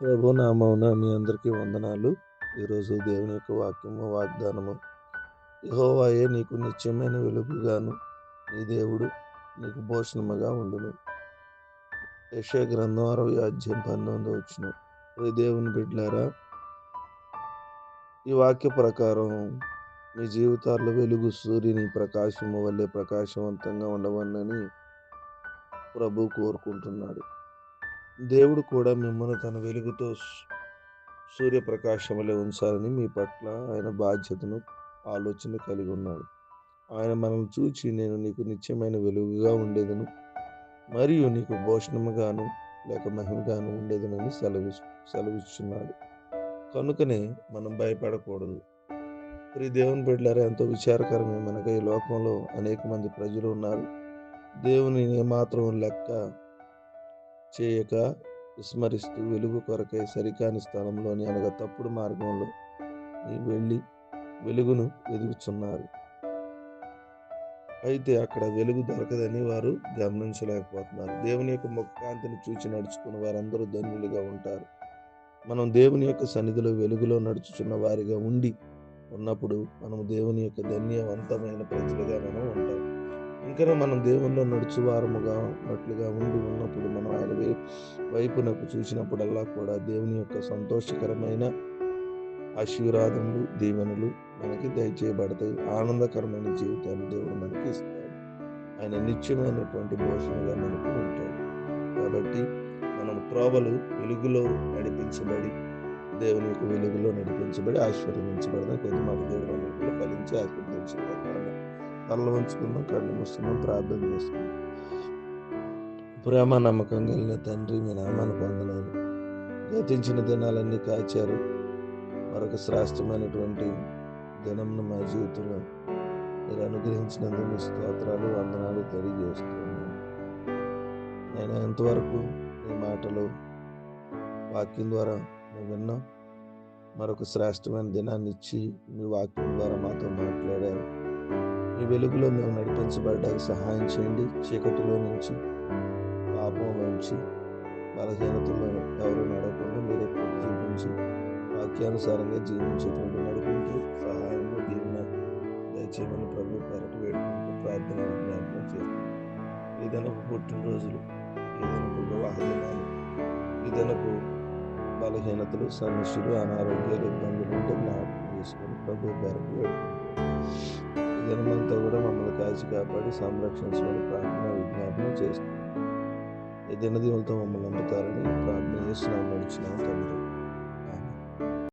ప్రభు నామమున మీ అందరికీ వందనాలు. ఈరోజు దేవుని యొక్క వాక్యము, వాగ్దానము. యెహోవాయే నీకు నిత్యమైన వెలుగుగాను, నీ దేవుడు నీకు భూషణముగా ఉండును. యెషయా గ్రంథం 60 అధ్యాయం 19 వచనం. ప్రియ దేవుని బిడ్డలారా, ఈ వాక్య ప్రకారం మీ జీవితాల్లో వెలుగు సూర్యుని ప్రకాశము వల్లే ప్రకాశవంతంగా ఉండవలెనని ప్రభు కోరుకుంటున్నాడు. దేవుడు కూడా మిమ్మల్ని తన వెలుగుతో సూర్యప్రకాశం వలె ఉంచాలని మీ పట్ల ఆయన బాధ్యతను, ఆలోచన కలిగి ఉన్నాడు. ఆయన మనల్ని చూచి నేను నీకు నిత్యమైన వెలుగుగా ఉండేదను, మరియు నీకు భూషణముగాను లేక మహిమగాను ఉండేదనని సెలవిస్తున్నాడు. కనుకనే మనం భయపడకూడదు. ప్రియ దేవుని బిడ్డలారా, ఎంతో విచారకరమే మనకు ఈ లోకంలో అనేక మంది ప్రజలు ఉన్నారు. దేవునిని ఏమాత్రం లెక్క చేయక విస్మరిస్తూ వెలుగు కొరకై సరికాని స్థలంలోని అనగా తప్పుడు మార్గంలో వెళ్ళి వెలుగును వెదుగుచున్నారు. అయితే అక్కడ వెలుగు దొరకదని వారు గమనించలేకపోతున్నారు. దేవుని యొక్క ముఖకాంతిని చూచి నడుచుకున్న వారందరూ ధన్యులుగా ఉంటారు. మనం దేవుని యొక్క సన్నిధిలో వెలుగులో నడుచుచున్న వారిగా ఉన్నప్పుడు మనం దేవుని యొక్క ధన్యవంతమైన ప్రజలుగా మనం ఉంటాం. ఇంకా మనం దేవునిలో నడుచువారముగా ఉన్నప్పుడు మనం ఆయన వైపునకు చూసినప్పుడల్లా కూడా దేవుని యొక్క సంతోషకరమైన ఆశీర్వాదములు, దీవెనలు మనకి దయచేయబడతాయి. ఆనందకరమైన జీవితాన్ని దేవుడు మనకి ఇస్తాడు. ఆయన నిత్యమైనటువంటి భూషణగా మనకు ఉంటాడు. కాబట్టి మనం త్రోవలు వెలుగులో నడిపించబడి, దేవుని యొక్క వెలుగులో నడిపించబడి ఆశీర్వదించబడదాం. కొద్ది మాట దేవుడు మనకు ఫలించి ఆశీర్వదించబడతాం. తల్ల ఉంచుకుందాం, కళ్ళు మూసుకుందాం, ప్రార్థన చేసుకుందాం. ప్రేమ నమ్మకం కలిగిన తండ్రి, మీ నామాన్ని వందనాలు. గతించిన దినాలన్నీ కాచారు. మరొక శ్రేష్టమైనటువంటి దినంను మా జీవితంలో మీరు అనుగ్రహించినందుకు మీ స్తోత్రాలు, వందనాలు తెలియజేస్తున్నాను. నేను ఎంతవరకు మీ మాటలు వాక్యం ద్వారా మేము విన్నాం. మరొక శ్రేష్టమైన దినాన్ని ఇచ్చి మీ వాక్యం ద్వారా మాతో మాట్లాడారు. మీ వెలుగులో మేము నడిపించబడ్డానికి సహాయం చేయండి. చీకటిలో నుంచి, పాపంలో నుంచి, బలహీనతలో ఎవరు నడవకుండా మీరే చూపించి వాక్యానుసారంగా జీవించేటువంటి నడిపించు సహాయము, దీవెన దయచేయమని ప్రభు పేరట వేడుకుంటూ ప్రార్థన విజ్ఞాపన చేస్తున్నాం. ఏదైనా పుట్టినరోజులు, ఏదైనా వివాహ దినాలు, ఏదైనా బలహీనతలు, సమస్యలు, అనారోగ్యాలు, ఇబ్బందులు ఉంటే జ్ఞాపకం చేసుకొని ప్రభు పేరట వేడుకుంటాం. ఈ దినమంతా కూడా మమ్మల్ని కాచి కాపాడి సంరక్షించమని ప్రార్థన విజ్ఞాపన చేస్తున్నాం. ఈ దినదీవులతో మమ్మల్ని నమ్ముతారని ప్రార్థన చేస్తున్నాం, నడుచున్నాం తండ్రి.